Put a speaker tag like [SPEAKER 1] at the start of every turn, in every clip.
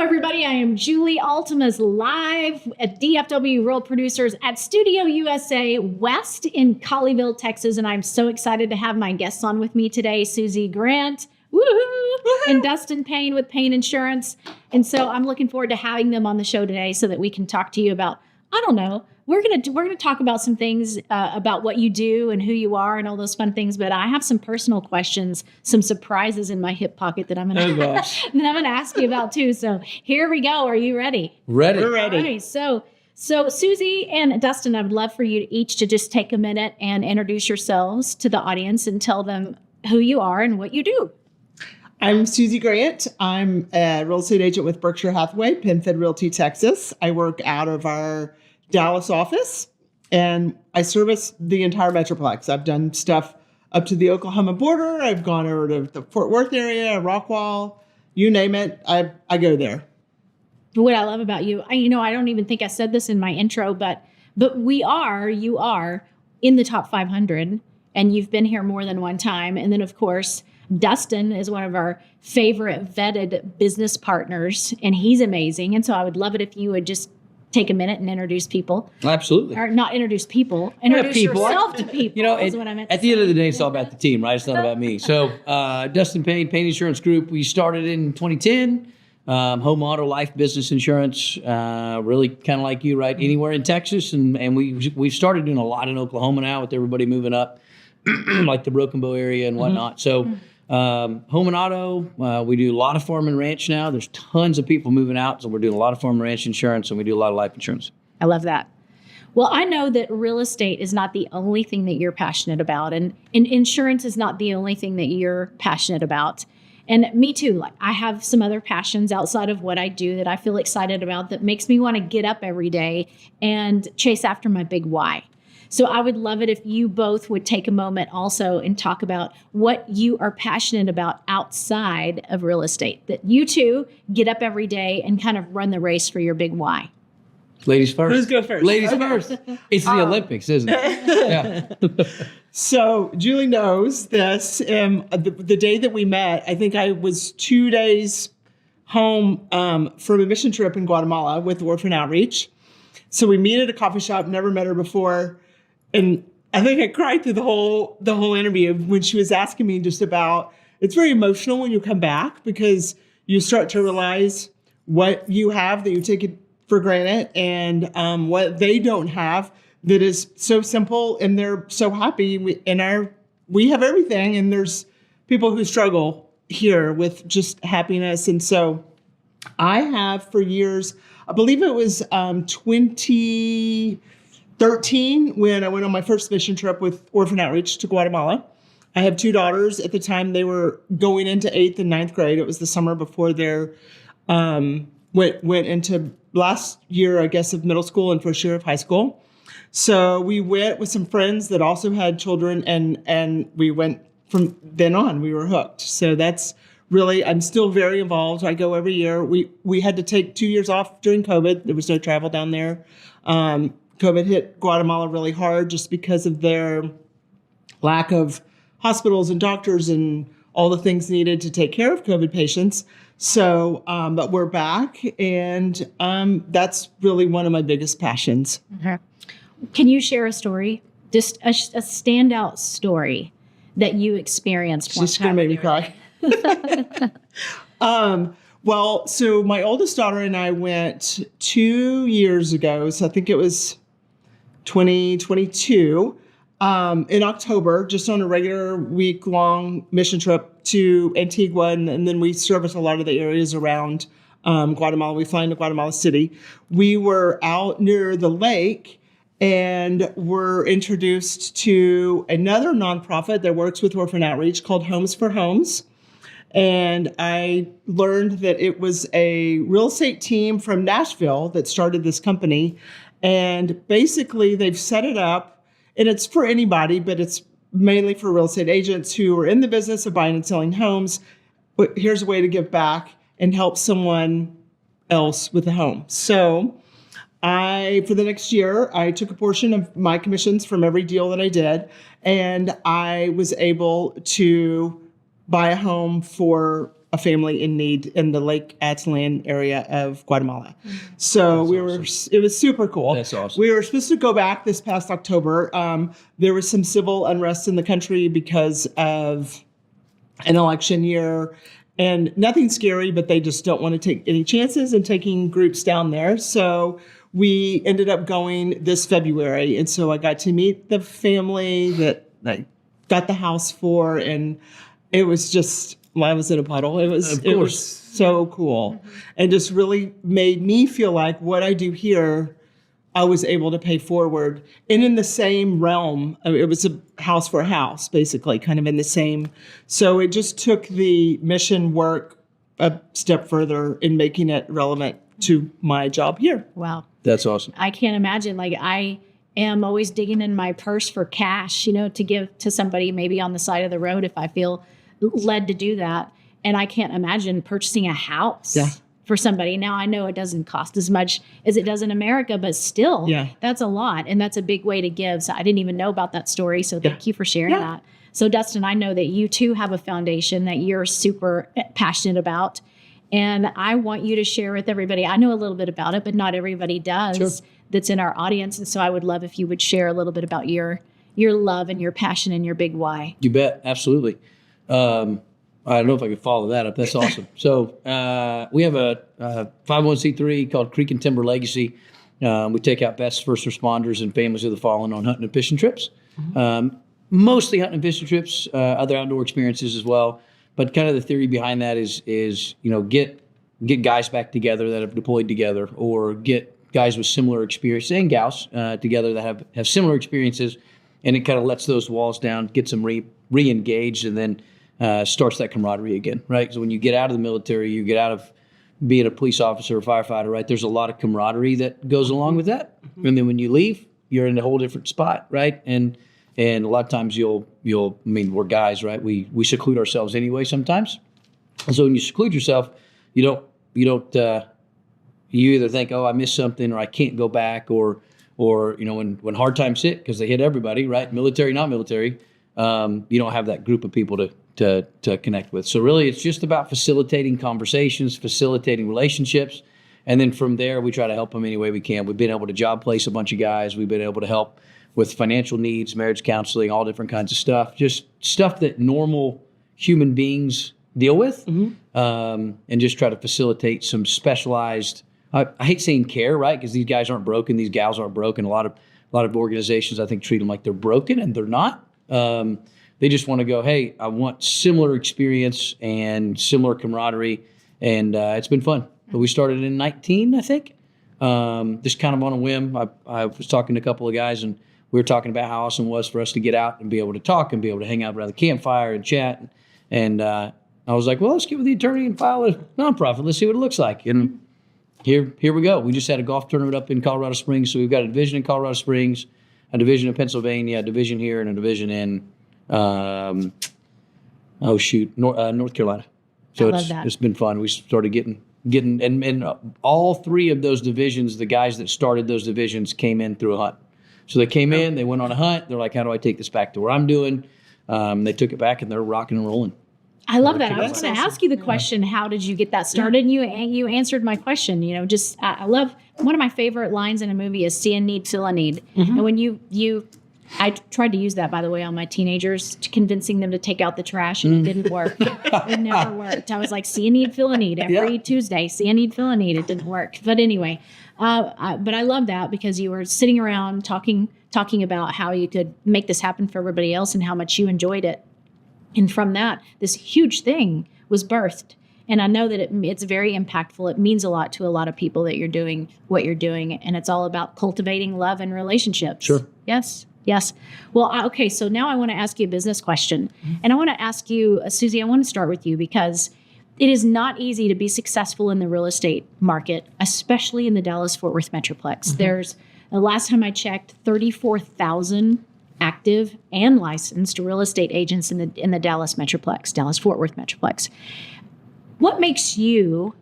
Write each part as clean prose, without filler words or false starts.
[SPEAKER 1] everybody. I am Julie Altemus live at DFW Real Producers at Studio USA West in Colleyville, Texas. And I'm so excited to have my guests on with me today, Susie Grant, and Dustin Payne with Payne Insurance. And so I'm looking forward to having them on the show today so that we can talk to you about, I don't know, we're gonna talk about some things about what you do and who you are and all those fun things. But I have some personal questions, some surprises in my hip pocket that I'm gonna ask you about too. So here we go. Are you ready?
[SPEAKER 2] Ready.
[SPEAKER 3] We're ready.
[SPEAKER 1] All right, so Susie and Dustin, I would love for you each to just take a minute and introduce yourselves to the audience and tell them who you are and what you do.
[SPEAKER 3] I'm Susie Grant. I'm a real estate agent with Berkshire Hathaway, PenFed Realty, Texas. I work out of our Dallas office, and I service the entire Metroplex. I've done stuff up to the Oklahoma border. I've gone over to the Fort Worth area, Rockwall, you name it. I go there.
[SPEAKER 1] What I love about you, I don't even think I said this in my intro, but you are in the top 500, and you've been here more than one time. And then, of course, Dustin is one of our favorite vetted business partners, and he's amazing. And so I would love it if you would just take a minute and introduce people.
[SPEAKER 2] Absolutely.
[SPEAKER 1] Or not introduce people, introduce yourself to people. Is what I meant.
[SPEAKER 2] At the end of the day, it's all about the team, right? It's not about me. So Dustin Payne, Payne Insurance Group, we started in 2010. Home, auto, life, business insurance, really kind of like you, right? Anywhere in Texas. And we've started doing a lot in Oklahoma now with everybody moving up, like the Broken Bow area and whatnot. So home and auto, we do a lot of farm and ranch now. There's tons of people moving out. So we're doing a lot of farm and ranch insurance, and we do a lot of life insurance.
[SPEAKER 1] I love that. Well, I know that real estate is not the only thing that you're passionate about, and insurance is not the only thing that you're passionate about. And me too. Like, I have some other passions outside of what I do that I feel excited about that makes me want to get up every day and chase after my big why. So I would love it if you both would take a moment also and talk about what you are passionate about outside of real estate, that you two get up every day and kind of run the race for your big why.
[SPEAKER 2] Ladies first.
[SPEAKER 3] Who's go first?
[SPEAKER 2] Ladies first. It's the Olympics, isn't it? Yeah.
[SPEAKER 3] So Julie knows this. The day that we met, I think I was 2 days home from a mission trip in Guatemala with Orphan Outreach. So we meet at a coffee shop, never met her before. And I think I cried through the whole interview when she was asking me just about, it's very emotional when you come back because you start to realize what you have that you take it for granted and what they don't have that is so simple, and they're so happy. We have everything, and there's people who struggle here with just happiness. And so I have for years, I believe it was 2013 when I went on my first mission trip with Orphan Outreach to Guatemala. I have two daughters. At the time, they were going into 8th and 9th grade. It was the summer before their went into last year, I guess, of middle school and first year of high school. So we went with some friends that also had children, and we went from then on. We were hooked. So that's really, I'm still very involved. I go every year. We had to take 2 years off during COVID. There was no travel down there. COVID hit Guatemala really hard just because of their lack of hospitals and doctors and all the things needed to take care of COVID patients. So, but we're back, and that's really one of my biggest passions.
[SPEAKER 1] Okay. Can you share a story, just a standout story that you experienced?
[SPEAKER 3] She's going to make me cry. Well, so my oldest daughter and I went 2 years ago. So I think it was 2022 in October, just on a regular week-long mission trip to Antigua. And then we service a lot of the areas around Guatemala. We fly into Guatemala City. We were out near the lake and were introduced to another nonprofit that works with Orphan Outreach called Homes for Homes. And I learned that it was a real estate team from Nashville that started this company. And basically they've set it up, and it's for anybody, but it's mainly for real estate agents who are in the business of buying and selling homes. But here's a way to give back and help someone else with a home. So for the next year, I took a portion of my commissions from every deal that I did, and I was able to buy a home for a family in need in the Lake Atlan area of Guatemala. So it was super cool.
[SPEAKER 2] That's awesome.
[SPEAKER 3] We were supposed to go back this past October. There was some civil unrest in the country because of an election year, and nothing scary, but they just don't want to take any chances in taking groups down there. So we ended up going this February. And so I got to meet the family that I got the house for, and it was just, I was in a puddle. It was so cool, and just really made me feel like what I do here, I was able to pay forward. And in the same realm, I mean, it was a house for a house, basically, kind of in the same. So it just took the mission work a step further in making it relevant to my job here.
[SPEAKER 1] Wow.
[SPEAKER 2] That's awesome.
[SPEAKER 1] I can't imagine. Like, I am always digging in my purse for cash, to give to somebody maybe on the side of the road if I feel led to do that. And I can't imagine purchasing a house for somebody. Now, I know it doesn't cost as much as it does in America, but still, that's a lot. And that's a big way to give. So I didn't even know about that story. So thank you for sharing that. So Dustin, I know that you too have a foundation that you're super passionate about. And I want you to share with everybody. I know a little bit about it, but not everybody does that's in our audience. And so I would love if you would share a little bit about your love and your passion and your big why.
[SPEAKER 2] You bet. Absolutely. I don't know if I could follow that up. That's awesome. So we have a 501c3 called Creek and Timber Legacy. We take out vets, first responders, and families of the fallen on hunting and fishing trips. Mostly hunting and fishing trips, other outdoor experiences as well. But kind of the theory behind that is get guys back together that have deployed together, or get guys with similar experience, and gals together that have similar experiences, and it kind of lets those walls down, gets them re-engaged, and then starts that camaraderie again, right? So when you get out of the military, you get out of being a police officer or firefighter, right? There's a lot of camaraderie that goes along with that. And then when you leave, you're in a whole different spot, right? And a lot of times we're guys, right? We seclude ourselves anyway sometimes. And so when you seclude yourself, you either think, oh, I missed something, or I can't go back, or when hard times hit, because they hit everybody, right? Military, not military, you don't have that group of people to connect with. So really, it's just about facilitating conversations, facilitating relationships, and then from there, we try to help them any way we can. We've been able to job place a bunch of guys. We've been able to help with financial needs, marriage counseling, all different kinds of stuff, just stuff that normal human beings deal with, and just try to facilitate some specialized, I hate saying care, right? Because these guys aren't broken, these gals aren't broken. A lot of organizations, I think, treat them like they're broken, and they're not. They just want to go, hey, I want similar experience and similar camaraderie, and it's been fun. But we started in 2019, I think, just kind of on a whim. I was talking to a couple of guys, and we were talking about how awesome it was for us to get out and be able to talk and be able to hang out around the campfire and chat. And I was like, well, let's get with the attorney and file a nonprofit. Let's see what it looks like. And here we go. We just had a golf tournament up in Colorado Springs. So we've got a division in Colorado Springs, a division in Pennsylvania, a division here, and a division in North Carolina. So it's been fun. We started getting and all three of those divisions, the guys that started those divisions came in through a hunt. So they came in, they went on a hunt. They're like, how do I take this back to where I'm doing? They took it back, and they're rocking and rolling.
[SPEAKER 1] I love that. I was going to ask you the question, how did you get that started? And you answered my question. I love, one of my favorite lines in a movie is see a need, fill a need. And when I tried to use that, by the way, on my teenagers, convincing them to take out the trash, and it didn't work. It never worked. I was like, see a need, fill a need every Tuesday. See a need, fill a need. It didn't work. But anyway, but I love that because you were sitting around talking about how you could make this happen for everybody else and how much you enjoyed it. And from that, this huge thing was birthed. And I know that it's very impactful. It means a lot to a lot of people that you're doing what you're doing. And it's all about cultivating love and relationships.
[SPEAKER 2] Sure.
[SPEAKER 1] Yes. Well, okay. So now I want to ask you a business question. And I want to ask you, Susie, I want to start with you because it is not easy to be successful in the real estate market, especially in the Dallas-Fort Worth Metroplex. There's, the last time I checked, 34,000 active and licensed real estate agents in the Dallas Metroplex, Dallas-Fort Worth Metroplex. What makes you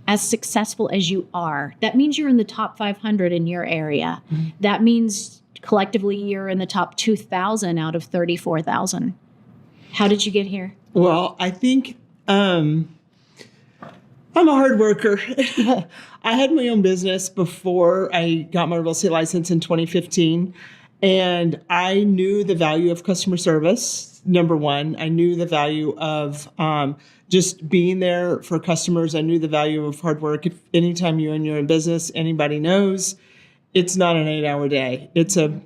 [SPEAKER 1] as successful as you are? That means you're in the top 500 in your area. That means collectively you're in the top 2,000 out of 34,000. How did you get here?
[SPEAKER 3] Well, I think I'm a hard worker. I had my own business before I got my real estate license in 2015. And I knew the value of customer service, number one. I knew the value of just being there for customers. I knew the value of hard work. If anytime you're in your own business, anybody knows it's not an 8-hour day. It's a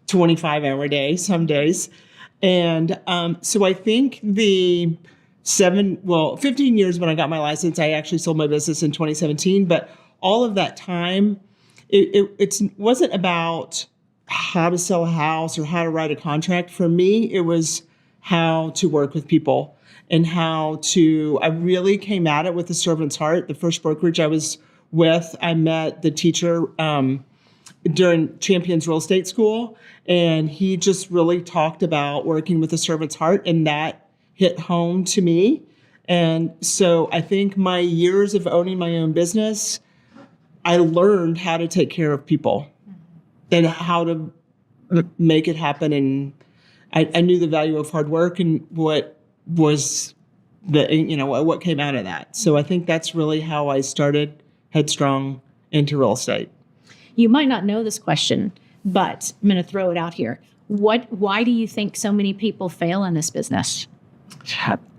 [SPEAKER 3] 25-hour day some days. And so I think 15 years when I got my license, I actually sold my business in 2017. But all of that time, it wasn't about how to sell a house or how to write a contract. For me, it was how to work with people and I really came at it with a servant's heart. The first brokerage I was with, I met the teacher during Champions Real Estate School, and he just really talked about working with a servant's heart, and that hit home to me. And so I think my years of owning my own business, I learned how to take care of people and how to make it happen. And I knew the value of hard work and what was what came out of that. So I think that's really how I started headstrong into real estate.
[SPEAKER 1] You might not know this question, but I'm going to throw it out here. Why do you think so many people fail in this business?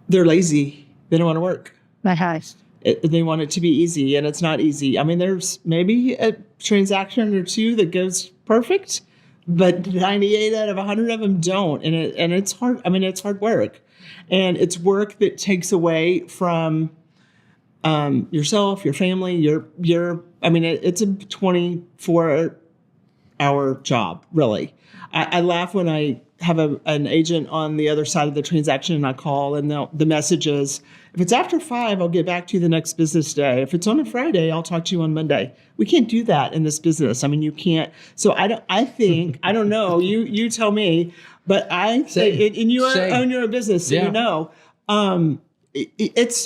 [SPEAKER 3] They're lazy. They don't want to work.
[SPEAKER 1] That has.
[SPEAKER 3] They want it to be easy, and it's not easy. I mean, there's maybe a transaction or two that goes perfect, but 98 out of 100 of them don't. And it's hard. I mean, it's hard work, and it's work that takes away from yourself, your family, it's a 24-hour job, really. I laugh when I have an agent on the other side of the transaction and I call, and the message is, if it's after 5, I'll get back to you the next business day. If it's on a Friday, I'll talk to you on Monday. We can't do that in this business. I mean, you can't. So I don't know, you tell me, but I say, and you own your own business, so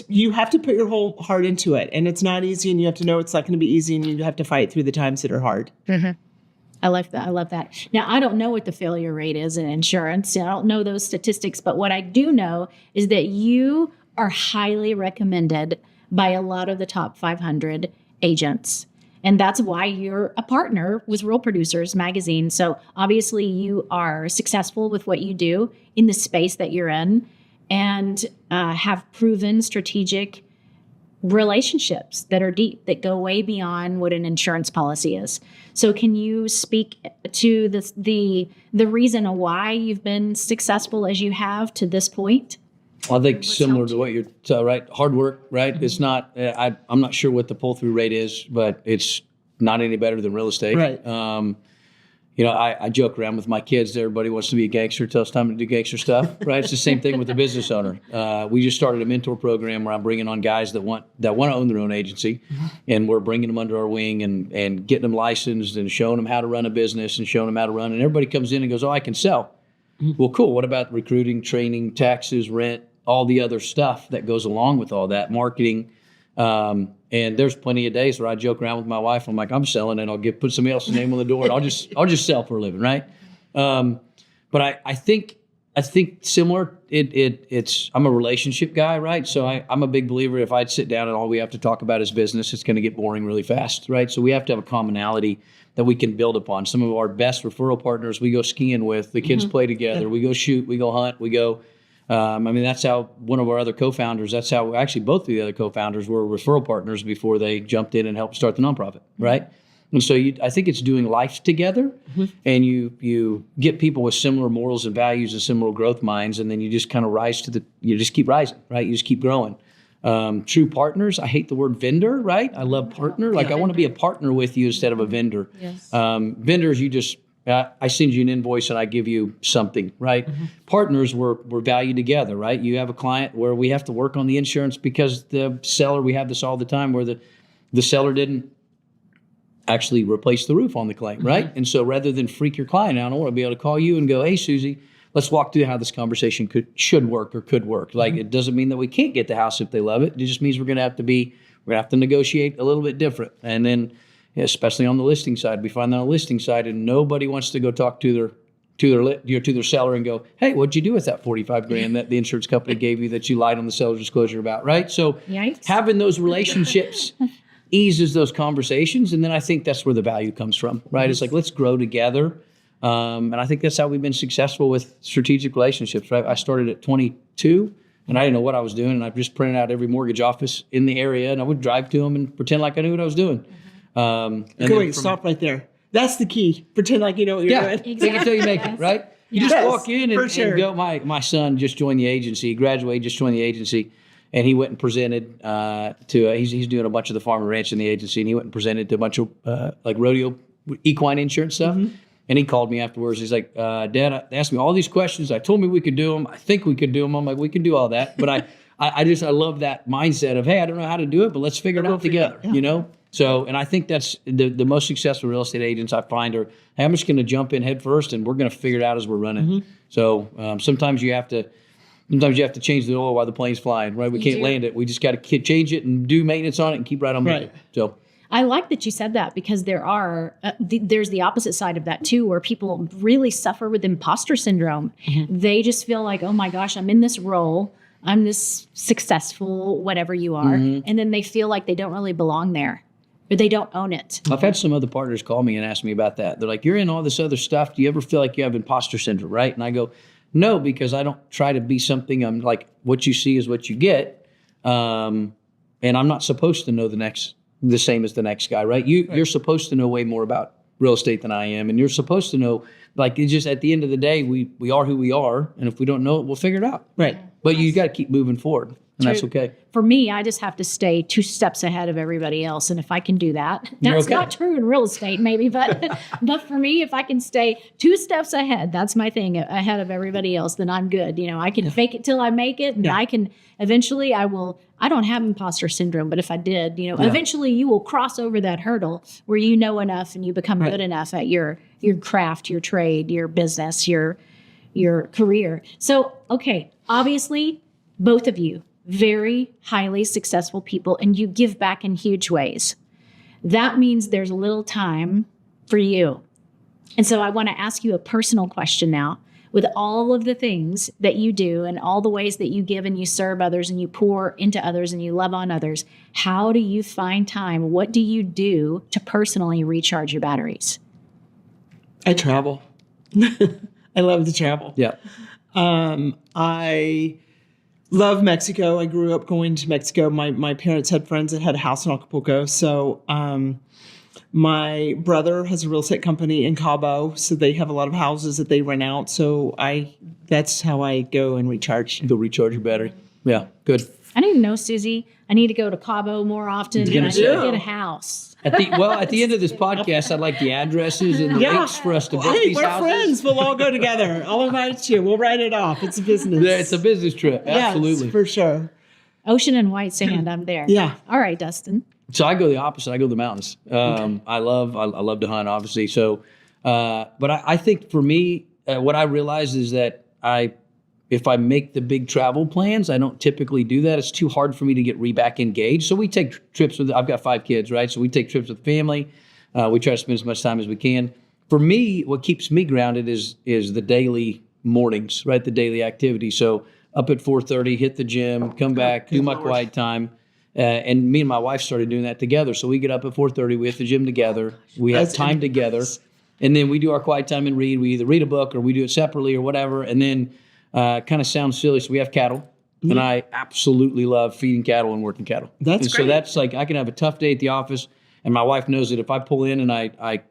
[SPEAKER 3] you have to put your whole heart into it, and it's not easy, and you have to know it's not going to be easy, and you have to fight through the times that are hard.
[SPEAKER 1] Mm-hmm. I like that. I love that. Now, I don't know what the failure rate is in insurance. I don't know those statistics, but what I do know is that you are highly recommended by a lot of the top 500 agents. And that's why you're a partner with Real Producers Magazine. So obviously you are successful with what you do in the space that you're in, and have proven strategic relationships that are deep, that go way beyond what an insurance policy is. So can you speak to the reason why you've been successful as you have to this point?
[SPEAKER 2] I think similar to what you're right. Hard work, right? Mm-hmm. It's not. I'm not sure what the pull through rate is, but it's not any better than real estate.
[SPEAKER 3] Right.
[SPEAKER 2] I joke around with my kids. Everybody wants to be a gangster till it's time to do gangster stuff, right? It's the same thing with the business owner. We just started a mentor program where I'm bringing on guys that want to own their own agency, mm-hmm. and we're bringing them under our wing and getting them licensed and showing them how to run a business and showing them how to run. And everybody comes in and goes, "Oh, I can sell." Mm-hmm. Well, cool. What about recruiting, training, taxes, rent, all the other stuff that goes along with all that, marketing? And there's plenty of days where I joke around with my wife. I'm like, I'm selling, and I'll put somebody else's name on the door, and I'll just sell for a living, right? But I think similar. It's I'm a relationship guy, right? So I'm a big believer. If I'd sit down and all we have to talk about is business, it's going to get boring really fast, right? So we have to have a commonality that we can build upon. Some of our best referral partners we go skiing with. The kids mm-hmm. play together. Yeah. We go shoot. We go hunt. We go. That's how one of our other co-founders, that's how actually both of the other co-founders were referral partners before they jumped in and helped start the nonprofit, right? And so I think it's doing life together, mm-hmm. and you get people with similar morals and values and similar growth minds, and then you just kind of you just keep rising, right? You just keep growing. True partners, I hate the word vendor, right? I love partner. Like I want to be a partner with you instead of a vendor. Yes. Vendors, I send you an invoice and I give you something, right? Mm-hmm. Partners, we're valued together, right? You have a client where we have to work on the insurance because the seller, we have this all the time where the seller didn't actually replace the roof on the claim, right? Mm-hmm. And so rather than freak your client out, I want to be able to call you and go, "Hey, Susie, let's walk through how this conversation should work or could work." Like mm-hmm. It doesn't mean that we can't get the house if they love it. It just means we're going to have to negotiate a little bit different. And then, especially on the listing side, we find that on the listing side, and nobody wants to go talk to to their seller and go, hey, what'd you do with that 45 grand that the insurance company gave you that you lied on the seller's disclosure about, right? So
[SPEAKER 1] Yikes.
[SPEAKER 2] having those relationships eases those conversations. And then I think that's where the value comes from, right? It's like, let's grow together. And I think that's how we've been successful with strategic relationships, right? I started at 22 and I didn't know what I was doing. And I just printed out every mortgage office in the area and I would drive to them and pretend like I knew what I was doing.
[SPEAKER 3] Stop right there. That's the key. Pretend like you know what you're doing.
[SPEAKER 2] Take it till you make it, right? You just walk in and go, my son just joined the agency. He graduated, just joined the agency. And he went and presented he's doing a bunch of the farm and ranch in the agency. And he went and presented to a bunch of like rodeo equine insurance stuff. Mm-hmm. And he called me afterwards. He's like, Dad, they asked me all these questions. I told me we could do them. I think we could do them. I'm like, we can do all that. But I love that mindset of, hey, I don't know how to do it, but let's figure it out together, you know? So, and I think that's the most successful real estate agents I find are, hey, I'm just going to jump in head first and we're going to figure it out as we're running. Mm-hmm. So sometimes you have to change the oil while the plane's flying, right? We can't land it. We just got to change it and do maintenance on it and keep right on moving. So
[SPEAKER 1] I like that you said that because there's the opposite side of that too, where people really suffer with imposter syndrome. Mm-hmm. They just feel like, oh my gosh, I'm in this role. I'm this successful, whatever you are. Mm-hmm. And then they feel like they don't really belong there. But they don't own it.
[SPEAKER 2] I've had some other partners call me and ask me about that. They're like, you're in all this other stuff. Do you ever feel like you have imposter syndrome, right? And I go, no, because I don't try to be something. I'm like, what you see is what you get. And I'm not supposed to know the same as the next guy, right? You're supposed to know way more about real estate than I am. And you're supposed to know, like, it's just at the end of the day, we are who we are. And if we don't know it, we'll figure it out.
[SPEAKER 3] Right.
[SPEAKER 2] But you got to keep moving forward. And that's okay.
[SPEAKER 1] For me, I just have to stay 2 steps ahead of everybody else. And if I can do that, that's not true in real estate maybe, but for me, if I can stay 2 steps ahead, that's my thing, ahead of everybody else, then I'm good. You know, I can fake it till I make it. And I can eventually I don't have imposter syndrome, but if I did, eventually you will cross over that hurdle where you know enough and you become good enough at your craft, your trade, your business, your career. So, okay, obviously both of you, very highly successful people, and you give back in huge ways. That means there's a little time for you. And so I want to ask you a personal question now. With all of the things that you do and all the ways that you give and you serve others and you pour into others and you love on others, how do you find time? What do you do to personally recharge your batteries?
[SPEAKER 3] I travel. I love to travel.
[SPEAKER 2] Yeah.
[SPEAKER 3] I love Mexico. I grew up going to Mexico. My parents had friends that had a house in Acapulco. So my brother has a real estate company in Cabo. So they have a lot of houses that they rent out. So that's how I go and recharge.
[SPEAKER 2] Go recharge your battery. Yeah, good.
[SPEAKER 1] I need to know, Susie. I need to go to Cabo more often. And I need to get a house.
[SPEAKER 2] At the end of this podcast, I'd like the addresses and the links for us to book these
[SPEAKER 3] we're
[SPEAKER 2] houses.
[SPEAKER 3] Friends. We'll all go together. I'll invite you. We'll write it off. It's a business.
[SPEAKER 2] Yeah, it's a business trip. Absolutely.
[SPEAKER 3] Yes, for sure.
[SPEAKER 1] Ocean and white sand. I'm there.
[SPEAKER 3] Yeah.
[SPEAKER 1] All right, Dustin.
[SPEAKER 2] So I go the opposite. I go to the mountains. I love to hunt, obviously. So, but I think for me, what I realized is that if I make the big travel plans, I don't typically do that. It's too hard for me to get back engaged. So we take trips I've got 5 kids, right? So we take trips with family. We try to spend as much time as we can. For me, what keeps me grounded is the daily mornings, right? The daily activity. So up at 4:30, hit the gym, come back, do my quiet time. And me and my wife started doing that together. So we get up at 4:30, we hit the gym together. We have time together. And then we do our quiet time and read. We either read a book or we do it separately or whatever. And then kind of sounds silly. So we have cattle. Mm-hmm. And I absolutely love feeding cattle and working cattle.
[SPEAKER 3] That's great.
[SPEAKER 2] So that's like, I can have a tough day at the office. And my wife knows that if I pull in and I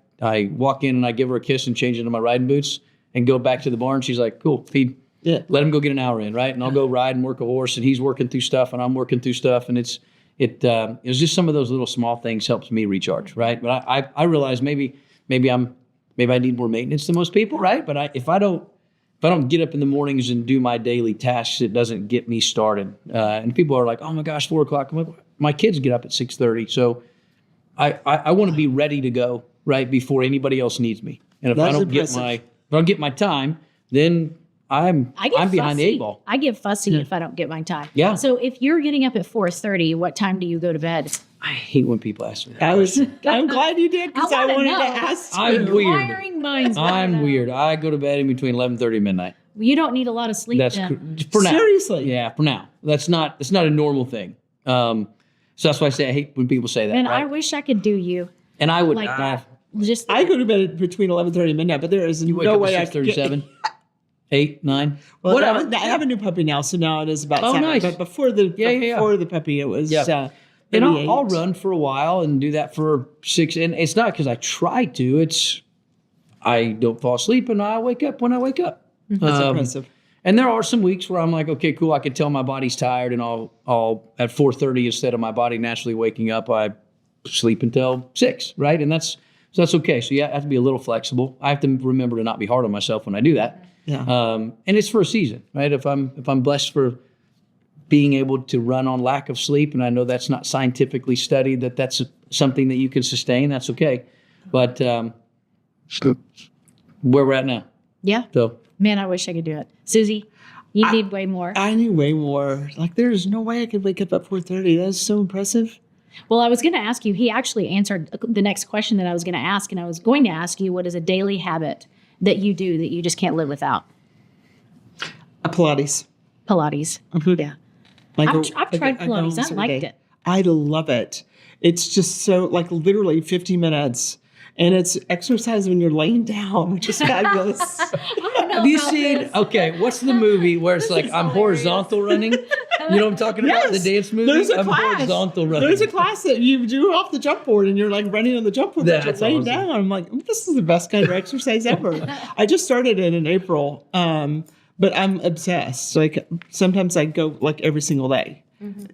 [SPEAKER 2] walk in and I give her a kiss and change into my riding boots and go back to the barn, she's like, cool, feed. Yeah. Let him go get an hour in, right? And I'll go ride and work a horse and he's working through stuff and I'm working through stuff. And it's just some of those little small things helps me recharge, right? But I realize maybe I need more maintenance than most people, right? But if I don't get up in the mornings and do my daily tasks, it doesn't get me started. And people are like, oh my gosh, 4:00. I'm like, my kids get up at 6:30. So I want to be ready to go right before anybody else needs me. And if I don't get my time, then I'm
[SPEAKER 1] I get
[SPEAKER 2] behind the
[SPEAKER 1] fussy.
[SPEAKER 2] 8 ball.
[SPEAKER 1] I get fussy if I don't get my time.
[SPEAKER 2] Yeah.
[SPEAKER 1] So if you're getting up at 4:30, what time do you go to bed?
[SPEAKER 2] I hate when people ask me that.
[SPEAKER 3] I'm glad you did because
[SPEAKER 1] I
[SPEAKER 3] I
[SPEAKER 1] wanna
[SPEAKER 3] wanted
[SPEAKER 1] know.
[SPEAKER 3] to ask.
[SPEAKER 2] I'm
[SPEAKER 3] too.
[SPEAKER 2] weird.
[SPEAKER 1] Inquiring minds wanna
[SPEAKER 2] I'm
[SPEAKER 1] know.
[SPEAKER 2] weird. I go to bed in between 11:30 and midnight.
[SPEAKER 1] You don't need a lot of sleep
[SPEAKER 2] That's
[SPEAKER 1] then.
[SPEAKER 2] for now.
[SPEAKER 3] Seriously.
[SPEAKER 2] Yeah, for now. That's not a normal thing. So that's why I say I hate when people say that.
[SPEAKER 1] Man,
[SPEAKER 2] right?
[SPEAKER 1] I wish I could do you
[SPEAKER 2] and I would
[SPEAKER 1] like that. Just
[SPEAKER 3] I go to bed between 11:30 and midnight, but there is
[SPEAKER 2] You wake
[SPEAKER 3] no
[SPEAKER 2] up
[SPEAKER 3] way
[SPEAKER 2] at
[SPEAKER 3] I could
[SPEAKER 2] 6:37, 8, 9.
[SPEAKER 3] Well,
[SPEAKER 2] Whatever.
[SPEAKER 3] I have a new puppy now, so now it is about
[SPEAKER 2] Oh,
[SPEAKER 3] 7.
[SPEAKER 2] nice.
[SPEAKER 3] But before the puppy, it was
[SPEAKER 2] Yeah. And
[SPEAKER 3] maybe 8.
[SPEAKER 2] I'll run for a while and do that for 6. And it's not because I try to. It's I don't fall asleep and I wake up when I wake up.
[SPEAKER 3] That's impressive.
[SPEAKER 2] And there are some weeks where I'm like, okay, cool. I can tell my body's tired, and I'll at 4:30 instead of my body naturally waking up, I sleep until 6, right? And that's okay. So yeah, I have to be a little flexible. I have to remember to not be hard on myself when I do that.
[SPEAKER 3] Yeah.
[SPEAKER 2] And it's for a season, right? If I'm blessed for being able to run on lack of sleep, and I know that's not scientifically studied, that's something that you can sustain, that's okay. But where we're at now.
[SPEAKER 1] yeah.
[SPEAKER 2] So
[SPEAKER 1] Man, I wish I could do it. Susie, you need way more.
[SPEAKER 3] I need way more. Like, there's no way I could wake up at 4:30. That's so impressive.
[SPEAKER 1] Well, I was going to ask you, he actually answered the next question that I was going to ask. And I was going to ask you, what is a daily habit that you do that you just can't live without?
[SPEAKER 3] Pilates.
[SPEAKER 1] Pilates. Yeah.
[SPEAKER 3] Like
[SPEAKER 1] I've tried
[SPEAKER 3] go
[SPEAKER 1] Pilates.
[SPEAKER 3] almost
[SPEAKER 1] I
[SPEAKER 3] every
[SPEAKER 1] liked
[SPEAKER 3] day.
[SPEAKER 1] it.
[SPEAKER 3] I love it. It's just so, like, literally 50 minutes. And it's exercise when you're laying down, which is fabulous.
[SPEAKER 2] have you seen, okay, what's the movie where it's like I'm horizontal running? You know what I'm talking about? The dance movie?
[SPEAKER 3] There's a
[SPEAKER 2] I'm
[SPEAKER 3] class.
[SPEAKER 2] horizontal running.
[SPEAKER 3] There's a class that you do off the jump board and you're like running on the jump board, but you're
[SPEAKER 2] That's
[SPEAKER 3] laying
[SPEAKER 2] awesome.
[SPEAKER 3] down. I'm like, this is the best kind of exercise ever. I just started it in April, but I'm obsessed. Like, sometimes I go like every single day.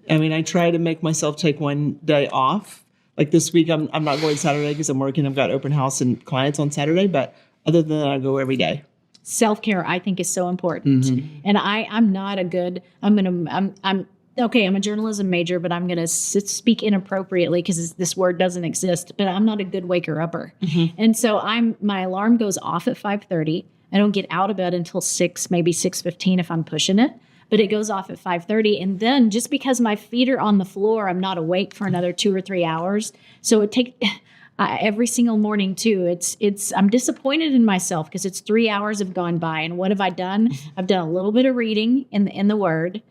[SPEAKER 3] I mean, I try to make myself take one day off. Like this week, I'm not going Saturday because I'm working. I've got open house and clients on Saturday, but other than that, I go every day.
[SPEAKER 1] Self-care, I think, is so important. And I'm not a good, I'm a journalism major, but I'm going to speak inappropriately because this word doesn't exist, but I'm not a good waker-upper. And so my alarm goes off at 5:30. I don't get out of bed until 6, maybe 6:15 if I'm pushing it. But it goes off at 5:30. And then just because my feet are on the floor, I'm not awake for another 2 or 3 hours. So it takes every single morning too. I'm disappointed in myself because it's 3 hours have gone by. And what have I done? I've done a little bit of reading in the Word.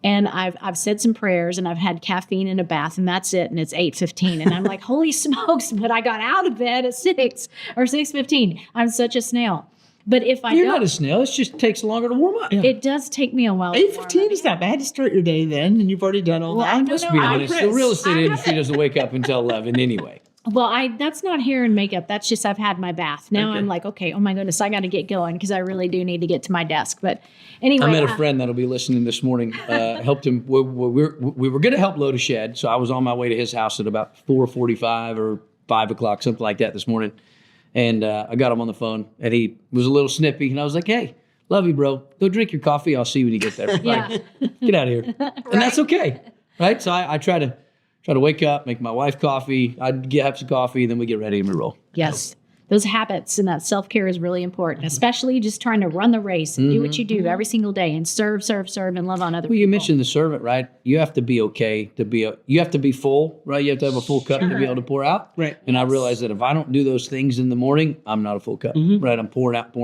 [SPEAKER 1] And I've said some prayers and I've had caffeine in a bath and that's it. And it's 8:15. And I'm like, holy smokes, but I got out of bed at 6 or 6:15. I'm such a snail. But if I
[SPEAKER 2] You're
[SPEAKER 1] don't,
[SPEAKER 2] not a snail. It just takes longer to warm up.
[SPEAKER 1] it does take me a while.
[SPEAKER 3] 8:15 is not bad to start your day then, and you've already done all
[SPEAKER 1] Well,
[SPEAKER 3] that.
[SPEAKER 1] I don't
[SPEAKER 2] Let's
[SPEAKER 1] know.
[SPEAKER 2] be
[SPEAKER 1] I'm
[SPEAKER 2] honest. The
[SPEAKER 3] Chris.
[SPEAKER 2] real estate industry doesn't wake up until 11 anyway.
[SPEAKER 1] Well, that's not hair and makeup. That's just I've had my bath. Now
[SPEAKER 3] Okay.
[SPEAKER 1] I'm like, okay, oh my goodness, I got to get going because I really do need to get to my desk. But anyway,
[SPEAKER 2] I met a friend that'll be listening this morning. Helped him. We were going to help load a shed, so I was on my way to his house at about 4:45 or 5 o'clock, something like that this morning. And I got him on the phone, and he was a little snippy. And I was like, "Hey, love you, bro. Go drink your coffee. I'll see you when you get there.
[SPEAKER 1] Yeah.
[SPEAKER 2] Like, get out of here." And that's okay, right? So I try to wake up, make my wife coffee. I'd have some coffee, then we get ready and we roll.
[SPEAKER 1] yes, those habits and that self-care is really important, especially just trying to run the race and do what you do every single day and serve, and love on other
[SPEAKER 2] Well, you
[SPEAKER 1] people.
[SPEAKER 2] mentioned the servant, right? You have to be okay you have to be full, right? You have to have a full cup to be able to pour out.
[SPEAKER 3] Right.
[SPEAKER 2] And I realize that if I don't do those things in the morning, I'm not a full cup, right? I'm pouring out.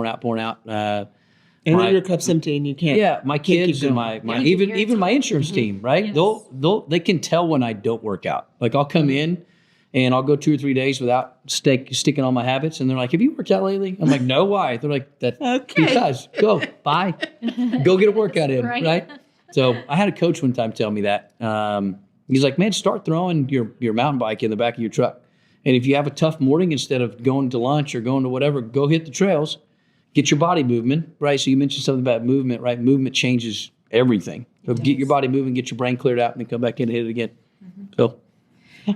[SPEAKER 3] And
[SPEAKER 2] My-
[SPEAKER 3] then your cup's empty and you can't.
[SPEAKER 2] Yeah, my kids
[SPEAKER 3] keep
[SPEAKER 2] and
[SPEAKER 3] going.
[SPEAKER 2] my
[SPEAKER 1] Yeah,
[SPEAKER 2] even my insurance team, right?
[SPEAKER 1] Yes.
[SPEAKER 2] They can tell when I don't work out. Like I'll come in and I'll go 2 or 3 days without sticking on my habits, and they're like, "Have you worked out lately?" I'm like, "No, why?" They're like, "That
[SPEAKER 3] Okay.
[SPEAKER 2] because go bye, go get a workout in,
[SPEAKER 1] Right.
[SPEAKER 2] right?" So I had a coach one time tell me that. He's like, "Man, start throwing your mountain bike in the back of your truck, and if you have a tough morning, instead of going to lunch or going to whatever, go hit the trails." Get your body movement, right? So you mentioned something about movement, right? Movement changes everything. So get your body moving, get your brain cleared out, and then come back in and hit it again. So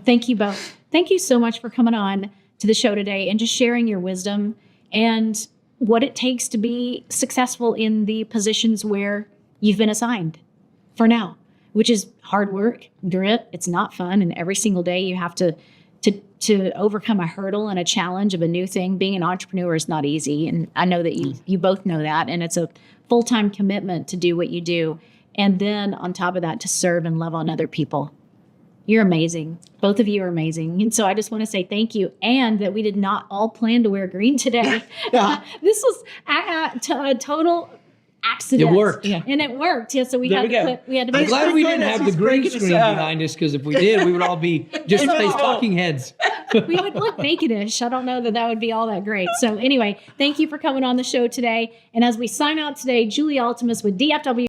[SPEAKER 1] Thank you both. Thank you so much for coming on to the show today and just sharing your wisdom and what it takes to be successful in the positions where you've been assigned for now, which is hard work, grit. It's not fun. And every single day you have to to overcome a hurdle and a challenge of a new thing. Being an entrepreneur is not easy. And I know that you both know that. And it's a full-time commitment to do what you do. And then on top of that, to serve and love on other people. You're amazing. Both of you are amazing. And so I just want to say thank you. And that we did not all plan to wear green today.
[SPEAKER 3] Yeah.
[SPEAKER 1] This was a total accident.
[SPEAKER 2] It worked.
[SPEAKER 1] Yeah. And it worked. Yeah. So we had to
[SPEAKER 2] I'm
[SPEAKER 1] put
[SPEAKER 2] glad we didn't have the green
[SPEAKER 3] breaking us
[SPEAKER 2] screen
[SPEAKER 3] up.
[SPEAKER 2] behind us, because if we did, we would all be just face talking heads.
[SPEAKER 1] we would look naked-ish. I don't know that would be all that great. So anyway, thank you for coming on the show today. And as we sign out today, Julie Altemus with DFW